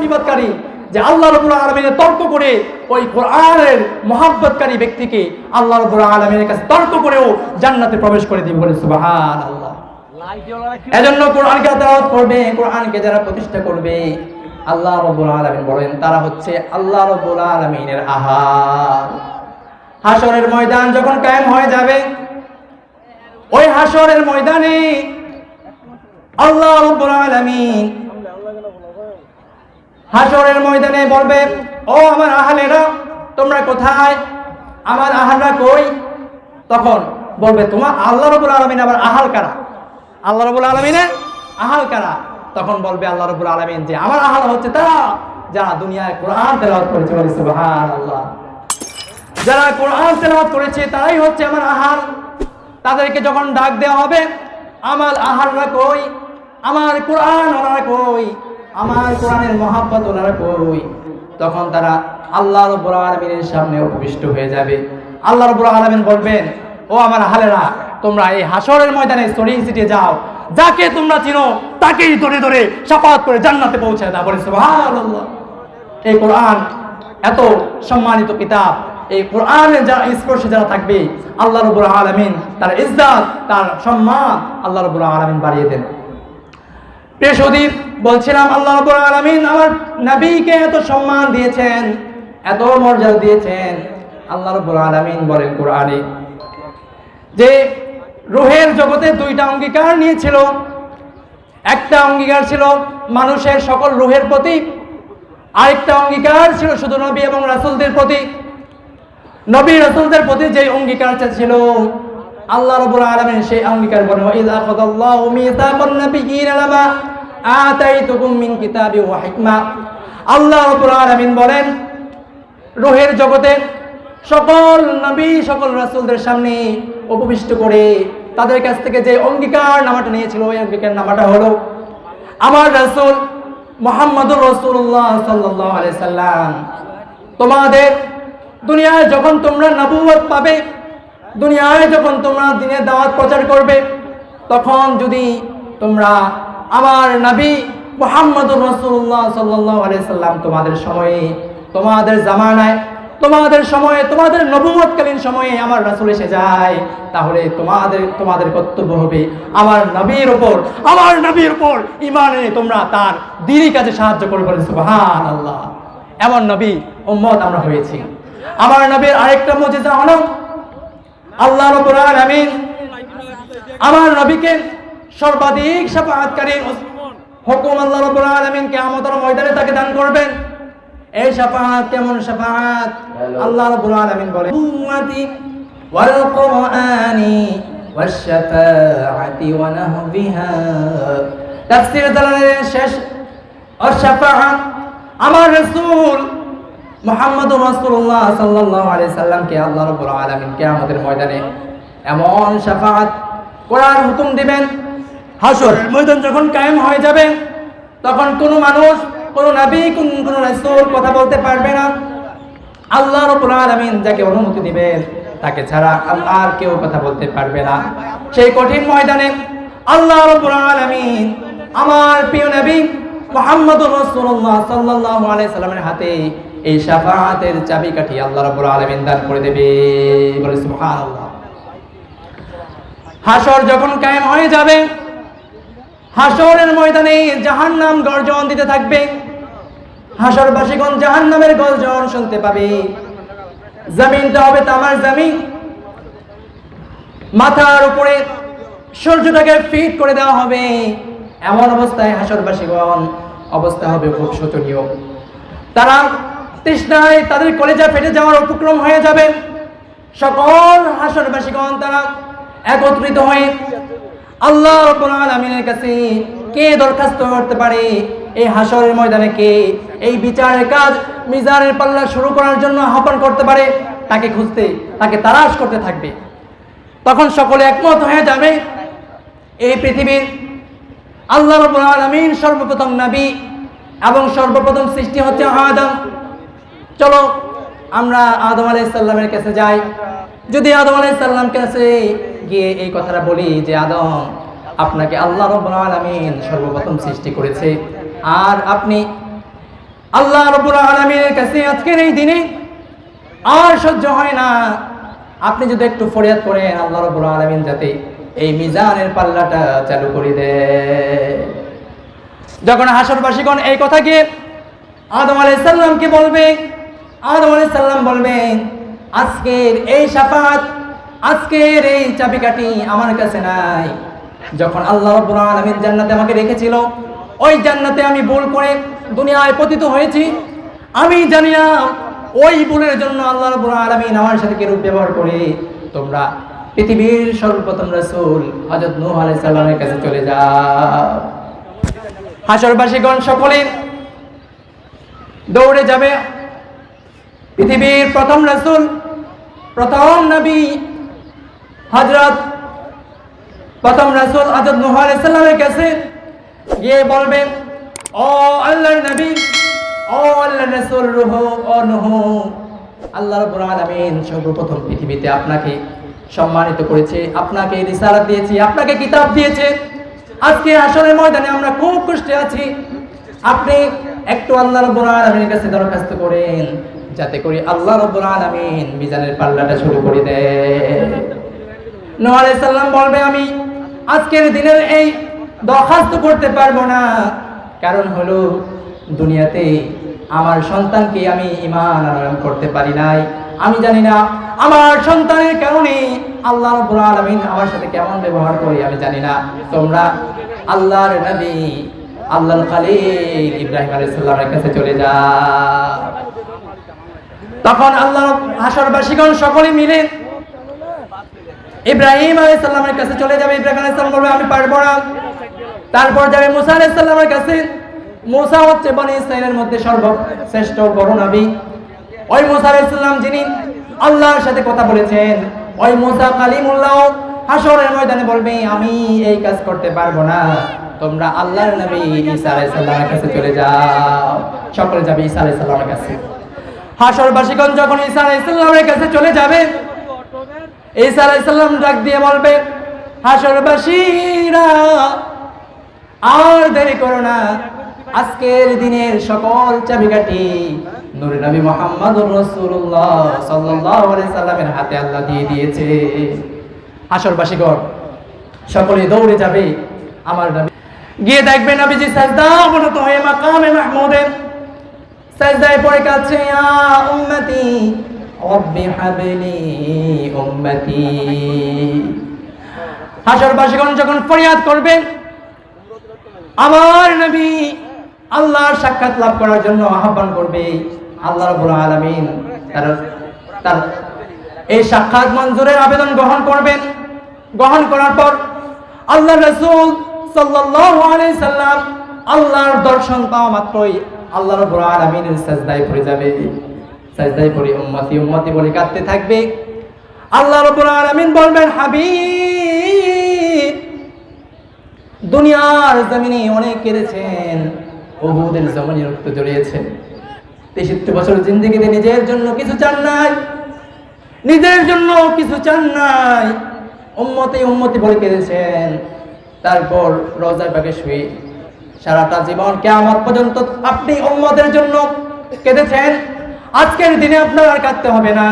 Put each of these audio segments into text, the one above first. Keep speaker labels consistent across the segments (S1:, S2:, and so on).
S1: মুসিবতকারী যে আল্লাহ রাব্বুল আলামিনের তর্ক করে ওই কোরআনের মহব্বতকারী ব্যক্তিকে আল্লাহ রাব্বুল আলামিনের কাছে তর্ক করেও জান্নাতে প্রবেশ করে দিবে বলে সুবহানাল্লাহ। এজন্য কোরআনকে তেলাওয়াত করবে, কোরআনকে যারা প্রতিষ্ঠা করবে আল্লাহ রাব্বুল আলামিন বলেন তারা হচ্ছে আল্লাহ রাব্বুল আলামিনের আহাল। হাশরের ময়দান যখন কায়েম হয়ে যাবে, ওই হাশরের ময়দানে আল্লাহ রাব্বুল আলামিন হাশরের ময়দানে বলবে, ও আমার আহালেরা তোমরা কোথায়, আমার আহালরা কই? তখন বলবে তোমার আল্লাহ রাব্বুল আলামিন আবার আহাল কারা, আল্লাহ রাব্বুল আলামিনের আহাল কারা? তখন বলবে আল্লাহ রাব্বুল আলামিন যে আমার আহাল হচ্ছে তারা যারা দুনিয়ায় কোরআন তেলাওয়াত করেছে। সুবহানাল্লাহ। যারা কোরআন তেলাওয়াত করেছে তারাই হচ্ছে আমার আহাল। তাদেরকে যখন ডাক দেওয়া হবে, আমার আহালরা কই, আমার কোরআন ওনারা কই, আমার কোরআনের মহব্বত ওনারা কই? তখন তারা আল্লাহ রাব্বুল আলামিনের সামনে উপবিষ্ট হয়ে যাবে। আল্লাহ রাব্বুল আলামিন বলবেন, ও আমার আহালেরা তোমরা এই হাশরের ময়দানে ছড়িয়ে ছিটিয়ে যাও, যাকে তোমরা চিনো তাকেই ধরে ধরে শাফাআত করে জান্নাতে পৌঁছে দাও। বলে সুবহানাল্লাহ। এই কোরআন এত সম্মানিত কিতাব, এই কোরআনের যারা স্পর্শে যারা থাকবে আল্লাহ রাব্বুল আলামিন তার ইজ্জত তার সম্মান আল্লাহ রাব্বুল আলামিন বাড়িয়ে দেন। প্রিয় সুদীপ, বলছিলাম আল্লাহ রাব্বুল আলামিন আমার নবীকে এত সম্মান দিয়েছেন, এত মর্যাদা দিয়েছেন। আল্লাহ রাব্বুল আলামিন বলেন কোরআনে যে রূহের জগতে দুইটা অঙ্গীকার নিয়েছিল। একটা অঙ্গীকার ছিল মানুষের সকল রূহের প্রতি, আরেকটা অঙ্গীকার ছিল শুধু নবী এবং রাসূলদের প্রতি। নবী রাসূলদের প্রতি যে অঙ্গীকারটা ছিল আল্লাহ রাব্বুল আলামিন সেই অঙ্গীকার বলেন, ওয়াইযা আখাযাল্লাহু মিসাকান নাবিয়্যিনা লামা আতাইতুকুম মিন কিতাবি ওয়া হিকমা। আল্লাহ রাব্বুল আলামিন বলেন রূহের জগতে সকল নবী সকল রাসূলদের সামনে উপবিষ্ট করে তাদের কাছ থেকে যে অঙ্গীকার নামাটা নিয়েছিল, ওই অঙ্গীকার নামাটা হলো আমার রাসূল মুহাম্মদুর রাসূলুল্লাহ সাল্লাল্লাহু আলাইহি সাল্লাম, তোমাদের দুনিয়ায় যখন তোমরা নবুয়ত পাবে, দুনিয়ায় যখন তোমরা দ্বীনের দাওয়াত প্রচার করবে, তখন যদি তোমরা আমার নবী মুহাম্মদুর রাসূলুল্লাহ সাল্লাল্লাহু আলাইহি সাল্লাম তোমাদের সময়ে, তোমাদের জামানায়, তোমাদের সময়ে, তোমাদের নবুয়তকালীন সময়ে আমার রাসূল এসে যায়, তাহলে তোমাদের কর্তব্য হবে আমার নবীর উপর ঈমান এনে তোমরা তার দ্বীনি কাজে সাহায্য করবে। সুবহানাল্লাহ। এমন নবী উম্মত আমরা হয়েছি। আমার নবীর আরেকটা মুজিজা হলো আল্লাহ রাব্বুল আলামিন আমার নবীকে সর্বাধিক শাফাআতকারী হুকুম আল্লাহ রাব্বুল আলামিন কিয়ামতের ময়দানে তাকে দান করবেন। এই শাফাআত কেমন শাফাআত? আল্লাহ রাব্বুল আলামিন বলেন উম্মতি ওয়াল কুরআনি ওয়াশ শাফাআতি ওয়া নাহবিহা। তাফসীর দালালের শেষ আর শাফাআত আমার রাসূল মুহাম্মদুর রাসূলুল্লাহ সাল্লাল্লাহু আলাইহি সাল্লামকে আল্লাহ রাব্বুল আলামিন কিয়ামতের ময়দানে এমন শাফাআত করার হুকুম দিবেন। হাশরের ময়দান যখন কায়েম হয়ে যাবে, তখন কোনো মানুষ, কোনো নবী, কোনো রাসূল কথা বলতে পারবে না। আল্লাহ রাব্বুল আলামিন যাকে অনুমতি দিবেন তাকে ছাড়া আর কেউ কথা বলতে পারবে না। সেই কঠিন ময়দানে আল্লাহ রাব্বুল আলামিন আমার প্রিয় নবী মুহাম্মদুর রাসূলুল্লাহ সাল্লাল্লাহু আলাইহি সাল্লামের হাতে এই শাফাআতের চাবিকাঠি আল্লাহ রাব্বুল আলামিন দান করে দেবে। বলে সুবহানাল্লাহ। হাশর যখন কায়েম হয়ে যাবে, হাশরের ময়দানে জাহান্নাম গর্জন দিতে থাকবে। হাশরবাসীগণ জাহান্নামের গর্জন শুনতে পাবে। জমিনটা হবে তামার জমিন, মাথার উপরে সূর্যটাকে ফিট করে দেওয়া হবে। এমন অবস্থায় হাশরবাসীগণ অবস্থা হবে খুব শোচনীয়। তারা তৃষ্ণায় তাদের কলেজা ফেটে যাওয়ার উপক্রম হয়ে যাবে। সকল হাশরবাসীগণ তারা একত্রিত হয়ে আল্লাহ রাব্বুল আলামিনের কাছে কে দরখাস্ত করতে পারে, এই হাশরের ময়দানে কে এই বিচারের কাজ, মিজানের পাল্লা শুরু করার জন্য আহ্বান করতে পারে, তাকে খুঁজতে, তাকে তালাশ করতে থাকবে। তখন সকলে একমত হয়ে যাবে এই পৃথিবীর আল্লাহ রাব্বুল আলামিন সর্বপ্রথম নবী এবং সর্বপ্রথম সৃষ্টি হচ্ছে আদম। চলো আমরা আদম আলাইহিস সালামের কাছে যাই। যদি আদম আলাইহিস সালামের কাছে গিয়ে এই কথাটা বলি যে আদম, আপনাকে আল্লাহ রাব্বুল আলামিন সর্বপ্রথম সৃষ্টি করেছে, আর আপনি আল্লাহ রাব্বুল আলামিনের কাছে আজকের এই দিনে আর সহ্য হয় না, আপনি যদি একটু ফরিয়াদ করেন আল্লাহ রাব্বুল আলামিন যাতে এই মিজানের পাল্লাটা চালু করে দেয়। যখন হাসরবাসীগণ এই কথা গিয়ে আদম আলাইহিস সালামকে বলবে, আদম আলাইহিস সালাম বলবেন আজকের এই শাফাত, আজকের এই চাবিকাঠি আমার কাছে নাই। যখন আল্লাহ রাব্বুল আলামিন জান্নাতে আমাকে রেখেছিল, ওই জান্নাতে আমি ভুল করে দুনিয়ায় পতিত হয়েছি। আমি জানি না ওই ভুলের জন্য আল্লাহ রাব্বুল আলামিন আমার সাথে কিরূপ ব্যবহার করে। তোমরা পৃথিবীর সর্বপ্রথম রাসূল হযরত নূহ আলাইহিস সালামের কাছে চলে যাও। হাসরবাসীগণ সকলে দৌড়ে যাবে পৃথিবীর প্রথম রাসূল, প্রথম নবী প্রথম রাসূল হযরত নূহ আলাইহিস সালামের কাছে গিয়ে বলবেন, ও আল্লাহর নবী, ও আল্লাহর রাসূল ও নূহ, আল্লাহ রাব্বুল আলামিন সর্বপ্রথম পৃথিবীতে আপনাকে সম্মানিত করেছে, আপনাকে রিসালাত দিয়েছে, আপনাকে কিতাব দিয়েছে। আজকে হাসরের ময়দানে আমরা খুব কষ্টে আছি। আপনি একটু আল্লাহ রাব্বুল আলামিনের কাছে দরখাস্ত করেন যাতে করে আল্লাহ রাব্বুল আলামিন মিজানের পাল্লাটা শুরু করে দেয়। নূহ আলাইহিস সালাম বলবে, আমি আজকের দিনের এই দরখাস্ত করতে পারবো না, কারণ হলো দুনিয়াতে আমার সন্তানকে আমি ঈমান আনয়ন করতে পারি নাই। আমি জানি না আমার সন্তানের কারণে আল্লাহ রাব্বুল আলামিন আমার সাথে কেমন ব্যবহার করে, আমি জানি না। তোমরা আল্লাহর নবী আল্লাহর খলিল ইব্রাহিম আলাইহিস সালামের কাছে চলে যাও। তখন আল্লাহ হাসরবাসীগণ সকলে মিলে ইব্রাহিম আলাইহিস সালামের কাছে চলে যাবে। ইব্রাহিম আলাইহিস সালাম বলবে, আমি পারবো না। তারপর যাবে মুসা আলাইহিস সালামের কাছে। মুসা হচ্ছে বনি ইসরাইলের মধ্যে সর্বশ্রেষ্ঠ বড় নবী। ওই মুসা আলাইহিস সালাম যিনি আল্লাহর সাথে কথা বলেছেন, ওই মুসা কালিমুল্লাহ হাসরের ময়দানে বলবে, আমি এই কাজ করতে পারবো না। তোমরা আল্লাহর নবী ঈসা আলাইহিস সালামের কাছে চলে যাও। সকলে যাবে ঈসা আলাইহিস সালামের কাছে। হাসরবাসীগণ যখন ঈসা আলাইহিস সালামের কাছে চলে যাবে, ঈসা আলাইহিস সালাম ডাক দিয়ে বলবে, হাসরবাসীরা আর দেরি করো না, আজকের দিনের সকল চাবিকাঠি নূরে নবী মুহাম্মদুর রাসূলুল্লাহ সাল্লাল্লাহু আলাইহি সাল্লামের হাতে আল্লাহ দিয়ে দিয়েছে। হাসরবাসীগণ সকলে দৌড়ে যাবে আমার নবী। গিয়ে দেখবে নবীজি সাজদা অবনত হয়ে মাকামে মাহমুদে সাজদায় পড়ে কাঁদছে, ইয়া উম্মতি রব্বি হাবলি উম্মতি। হাসরবাসীগণ যখন ফরিয়াদ করবে, আমার নবী আল্লাহর সাক্ষাৎ লাভ করার জন্য আহ্বান করবে, আল্লাহ রাব্বুল আলামিন তার এই সাক্ষাৎ মঞ্জুরের আবেদন গ্রহণ করবেন। গ্রহণ করার পর আল্লাহর রাসূল সাল্লাল্লাহু আলাইহি সাল্লাম আল্লাহর দর্শন পাওয়া মাত্রই আল্লাহ রাব্বুল আলামিনের সাজদায় পড়ে যাবে। সাজদায় পড়ে উম্মতি উম্মতি বলে কাঁদতে থাকবে। আল্লাহ রাব্বুল আলামিন বলবেন, হাবিব দুনিয়ার জমিনে অনেক কেঁদেছেন, উহুদের জমিনে রক্ত ঝরিয়েছেন। 63 বছর জিন্দেগিতে নিজের জন্য কিছু চান নাই, নিজের জন্য কিছু চান নাই, উম্মতি উম্মতি বলে কেঁদেছেন। তারপর রওজা পাকে শুয়ে সারাটা জীবন কিয়ামত পর্যন্ত আপনি উম্মতের জন্য কেঁদেছেন। আজকের দিনে আপনার আর কাঁদতে হবে না,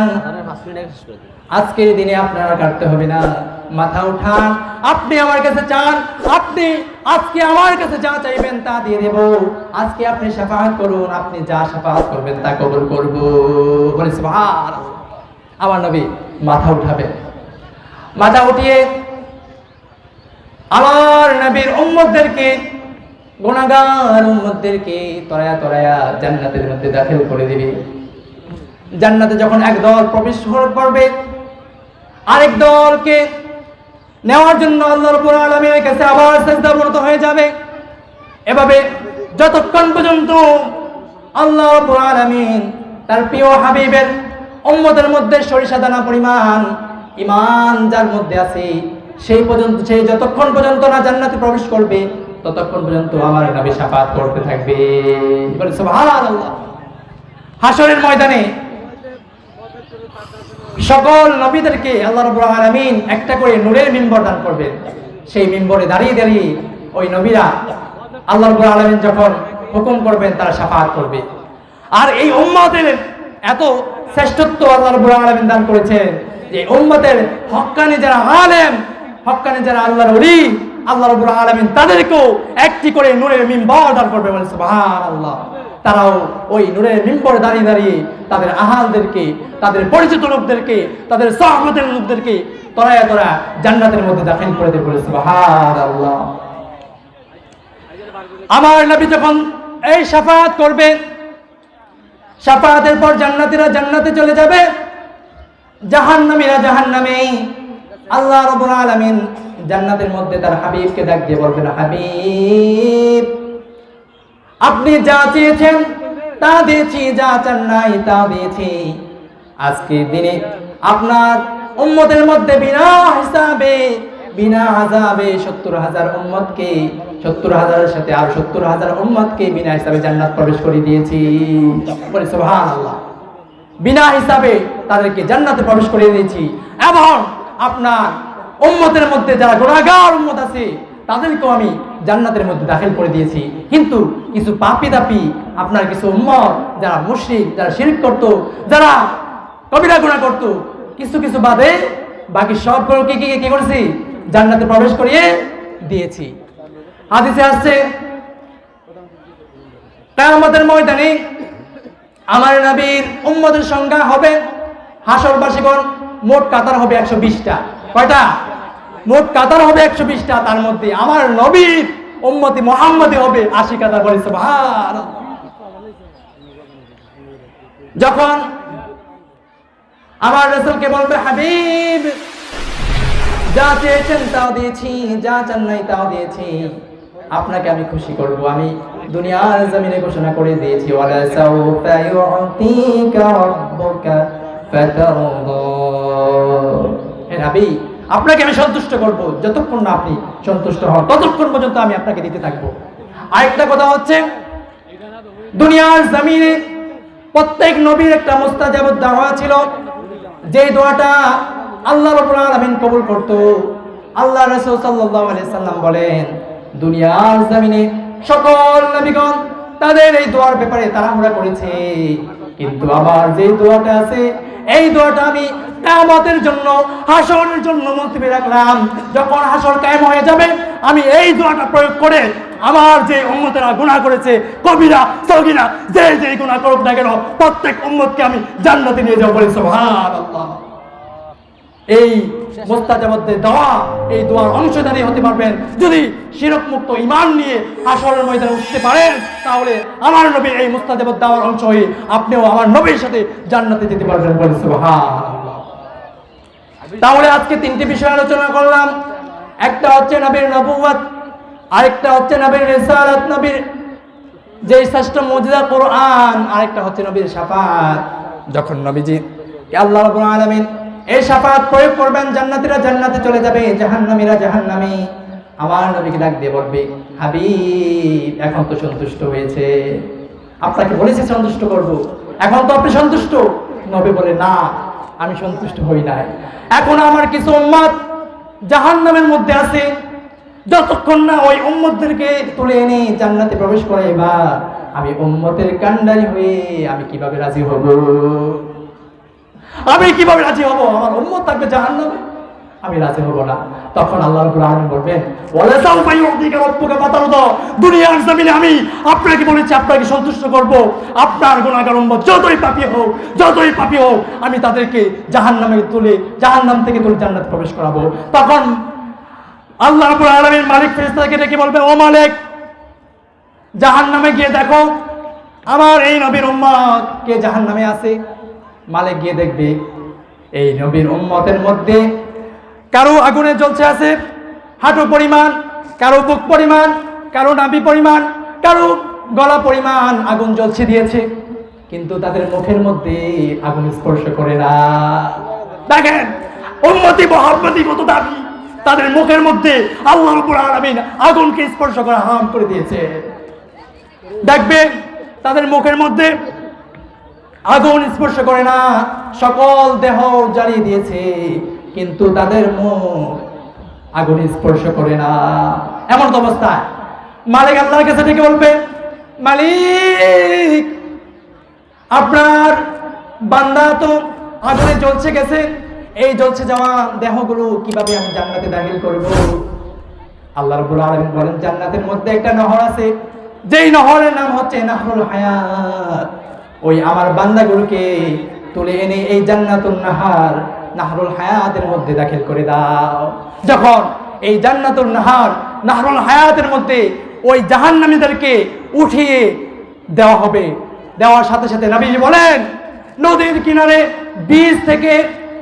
S1: আজকের দিনে আপনার আর কাঁদতে হবে না। মাথা উঠান, আপনি আমার কাছে চান, আপনি আজকে আমার কাছে যা চাইবেন তা দিয়ে দেব। আজকে আপনি শাফাআত করুন, আপনি যা শাফাআত করবেন তা কবুল করব। বলে সুবহানাল্লাহ। আমার নবী মাথা উঠাবেন, মাথা উঠিয়ে আমার নবীর উম্মতদেরকে, গুনাহগার উম্মতদেরকে তরায়া তরায়া জান্নাতের মধ্যে দাখিল করে দিবে। জান্নাতে যখন একদল প্রবেশ করবে, আরেক দলকে নেওয়ার জন্য আল্লাহ রাব্বুল আলামিনের কাছে আবার সিজদাবরত হয়ে যাবে। এভাবে যতক্ষণ পর্যন্ত আল্লাহ রাব্বুল আলামিন তার প্রিয় হাবিবের উম্মতের মধ্যে সরিষা দানা পরিমাণ ঈমান যার মধ্যে আছে, সেই যতক্ষণ পর্যন্ত না জান্নাতে প্রবেশ করবে ততক্ষণ পর্যন্ত আমার নবী শাফাআত করতে থাকবে। বলে সুবহানাল্লাহ। হাসরের ময়দানে সকল নবীদেরকে আল্লাহ রাব্বুল আলামিন একটা করে নূরের মিম্বর দান করবেন। সেই মিম্বরে দাঁড়িয়ে দাঁড়িয়ে ওই নবীরা আল্লাহ রাব্বুল আলামিন যখন হুকুম করবেন তারা শাফাআত করবে। আর এই উম্মতের এত শ্রেষ্ঠত্ব আল্লাহ রাব্বুল আলামিন দান করেছেন যে উম্মতের হক্কানি যারা আলেম, হক্কানি যারা আল্লাহর ওলি, আল্লাহ রাব্বুল আলামিন তাদেরকেও একটি করে নূরের মিম্বর দান করবে বলে সুবহানাল্লাহ। তারাও ওই নূরের মিম্বরে দাঁড়িয়ে দাঁড়িয়ে তাদের আহালদেরকে, তাদের পরিচিত লোকদেরকে, তাদের সাহাবাদের লোকদেরকে তরায়া তরা জান্নাতের মধ্যে দাখিল করে দেবে বলে সুবহানাল্লাহ। আমার নবী যখন এই শাফাআত করবে, শাফাআতের পর জান্নাতীরা জান্নাতে চলে যাবে, জাহান্নামীরা জাহান্নামে। আল্লাহ রাব্বুল আলামিন জান্নাতের মধ্যে তার হাবিবকে ডাক দিয়ে বলবেন, হাবিব আপনি যা চেয়েছেন তা দিয়েছি, যা চান নাই তা দিয়েছি। আজকের দিনে আপনার উম্মতের মধ্যে বিনা হিসাবে বিনা আযাবে ৭০,০০০ উম্মতকে, ৭০,০০০-এর সাথে আর ৭০,০০০ উম্মতকে বিনা হিসাবে জান্নাত প্রবেশ করে দিয়েছি বলে সুবহানাল্লাহ। বিনা হিসাবে তাদেরকে জান্নাতে প্রবেশ করে দিয়েছি। এবং আপনার উম্মতের মধ্যে যারা গুনাহগার উম্মত আছে তাদেরকেও আমি জান্নাতের মধ্যে দাখিল করে দিয়েছি। কিন্তু কিছু পাপী তাপী আপনার কিছু উম্মত যারা মুশরিক, যারা শিরক করত, যারা কবিরা গুনাহ করত, কিছু কিছু বাদে বাকি সবগুলোকে কি করেছি? জান্নাতে প্রবেশ করিয়ে দিয়েছি। হাদিসে আসছে কিয়ামতের ময়দানে আমার নবীর উম্মতের সংখ্যা হবে, হাসরবাসীগণ মোট কাতার হবে 120টা। কয়টা? মোট কাতার হবে 120টা। তার মধ্যে আমার নবীর উম্মতি মুহাম্মদী হবে 80 কাতার বলে সুবহানাল্লাহ। যখন আমার রাসূলকে বলবে, হাবিব যা চেয়েছেন তাও দিয়েছি, যা চান নাই তাও দিয়েছি, আপনাকে আমি খুশি করব। আমি দুনিয়ার জমিনে ঘোষণা করে দিয়েছি, ওয়ালা সাউফা ইউতিকা রাব্বুকা ফাতারদা। হে নবী আপনাকে আমি সন্তুষ্ট করব, যতক্ষণ না আপনি সন্তুষ্ট হন ততক্ষণ পর্যন্ত আমি আপনাকে দিতে থাকবো। আরেকটা কথা হচ্ছে, দুনিয়ার জমিনে প্রত্যেক নবীর একটা মুস্তাজাবুদ দাওয়া ছিল, যে দোয়াটা আল্লাহ রাব্বুল আলামিন কবুল করত। আল্লাহ রাসূল সাল্লাল্লাহু আলাইহি সাল্লাম বলেন, দুনিয়ার জমিনে সকল নবীগণ তাদের এই দোয়ার ব্যাপারে তাড়াহুড়া করেছে, কিন্তু আমার যে দোয়াটা আছে এই দোয়াটা আমি কিয়ামতের জন্য, হাসরের জন্য মুলতবি রাখলাম। যখন হাসর কায়েম হয়ে যাবে আমি এই দোয়াটা প্রয়োগ করে আমার যে উম্মতেরা গুনাহ করেছে, কবিরা সগীরা যে গুনাহ করুক না কেন, প্রত্যেক উম্মতকে আমি জান্নাতে নিয়ে যাব বলে সুবহানাল্লাহ। এই মুস্তাজাবুদ দোয়া, এই দোয়ার অংশধারী হতে পারবেন যদি শিরক মুক্ত ঈমান নিয়ে হাসরের ময়দানে উঠতে পারেন, তাহলে আমার নবী এই মুস্তাজাবুদ দোয়ার অংশ হয়ে আপনিও আমার নবীর সাথে জান্নাতে যেতে পারবেন বলে সুবহানাল্লাহ। তাহলে আজকে তিনটি বিষয় আলোচনা করলাম। একটা হচ্ছে নবীর নবুয়ত, আরেকটা হচ্ছে নবীর রিসালাত, নবীর যে শ্রেষ্ঠ মুজিজা কোরআন, আরেকটা হচ্ছে নবীর শাফাআত। যখন নবীজি আল্লাহ রাব্বুল আলামিন এই শাফাআত প্রয়োগ করবেন, জান্নাতীরা জান্নাতে চলে যাবে, জাহান্নামীরা জাহান্নামে। আমার নবীকে ডাক দিয়ে বলবে, হাবিব এখন তো সন্তুষ্ট হয়েছে, আপনাকে বলেছি সন্তুষ্ট করব, এখন তো আপনি সন্তুষ্ট। নবী বলে, না আমি সন্তুষ্ট হই নাই, এখন আমার কিছু উম্মত জাহান্নামের মধ্যে আছে, যতক্ষণ না ওই উম্মতদেরকে তুলে এনে জান্নাতে প্রবেশ করাইবা আমি উম্মতের কান্ডারি হয়ে আমি কিভাবে রাজি হব? আমি কিভাবে রাজি হব? আমার উম্মত থাকবে জাহান্নামে, আমি রাজি হব না। তখন আল্লাহ রাব্বুল আলামিন বলবেন, ওয়ালা সাউফা ইউতিকা রাব্বুকা ফাতারদা। দুনিয়ার জমিনে আমি আপনাকে বলেছি আপনাকে সন্তুষ্ট করব, আপনার গুনাহগার উম্মত যতই পাপী হোক আমি তাদেরকে জাহান্নামে তুলে, জাহান্নাম থেকে তুলে জান্নাতে প্রবেশ করাবো। তখন আল্লাহ রাব্বুল আলামিন মালিক ফেরেশতাকে ডেকে বলবে, ও মালিক জাহান্নামে গিয়ে দেখো আমার এই নবীর উম্মত কে জাহান্নামে আছে। মালিক গিয়ে দেখবে এই নবীর উম্মতের মধ্যে কারো আগুনে জ্বলছে আছে হাঁটু পরিমাণ, কারো বুক পরিমাণ, কারো নাভি পরিমাণ, কারো গলা পরিমাণ আগুন জ্বলছে দিয়েছে, কিন্তু তাদের মুখের মধ্যে আগুন স্পর্শ করে না। দেখেন উম্মতি মুহাম্মদি কত দাবি, তাদের মুখের মধ্যে আল্লাহ রাব্বুল আলামিন আগুনকে স্পর্শ করা হারাম করে দিয়েছে। দেখবেন তাদের মুখের মধ্যে আগুন স্পর্শ করে না, সকল দেহ জ্বালিয়ে দিয়েছে, কিন্তু তাদের মুখ আগুন স্পর্শ করে না। এমন অবস্থায় মালিক আল্লাহর কাছে ডেকে বলবে, মালিক আপনার বান্দা তো আগুনে জ্বলছে গেছে, এই জ্বলছে যাওয়া দেহগুলো কিভাবে আমি জান্নাতে দাখিল করব? আল্লাহ রাব্বুল আলামিন বলেন জান্নাতের মধ্যে একটা নহর আছে, যেই নহরের নাম হচ্ছে নাহরুল হায়াত। ওই আমার বান্দাগুলোকে তুলে এনে এই জান্নাতুন নাহার, নাহরুল হায়াতের মধ্যে দাখিল করে দাও। যখন এই জান্নাতুন নাহার, নাহরুল হায়াতের মধ্যে ওই জাহান্নামীদেরকে উঠিয়ে দেওয়া হবে, দেওয়ার সাথে সাথে নবীজি বলেন নদীর কিনারে বীজ থেকে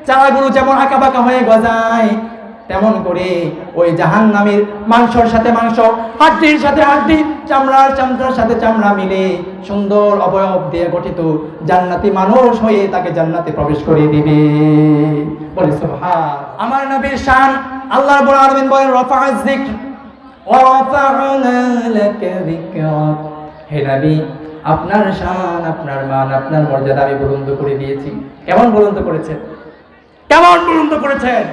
S1: চারাগুলো যেমন আঁকা বাঁকা হয়ে গজায়, তেমন করে ওই জাহান্নামীর মাংসর সাথে মাংস, হাড্ডির সাথে হাড্ডি, চামড়ার সাথে চামড়া মিলে সুন্দর অবয়ব দিয়ে গঠিত জান্নাতি মানুষ হয়ে তাকে জান্নাতে প্রবেশ করে দিবে। বলে সুবহান। আমার নবীর শান আল্লাহ রাব্বুল আলামিন বলেন রাফা'আজ যিকর ওয়া রাফা'না লাকা যিকরাক। হে নবী, আপনার শান, আপনার মান, আপনার মর্যাদা আমি বুলন্দ করে দিয়েছি। কেমন বুলন্দ করেছেন? কেমন বুলন্দ করেছেন?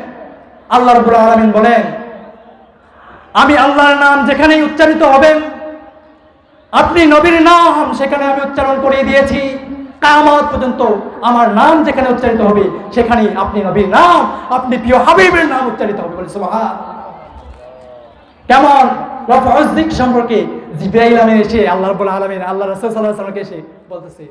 S1: আল্লাহ রাব্বুল আলামিন বলেন আমি আল্লাহর নাম যেখানেই উচ্চারিত হবে, আপনি নবীর নাম সেখানে আমি উচ্চারণ করিয়ে দিয়েছি। কিয়ামত পর্যন্ত আমার নাম যেখানে উচ্চারিত হবে সেখানেই আপনি নবীর নাম, আপনি প্রিয় হাবিবের নাম উচ্চারিত হবে। বলে সুবহান। কেমন রাফা'আজ যিকর সম্পর্কে জিবরাইল আমিন এসে আল্লাহ রাব্বুল আলামিন আল্লাহ রাসূল সাল্লাল্লাহু আলাইহি ওয়াসাল্লামকে এসে বলতেছে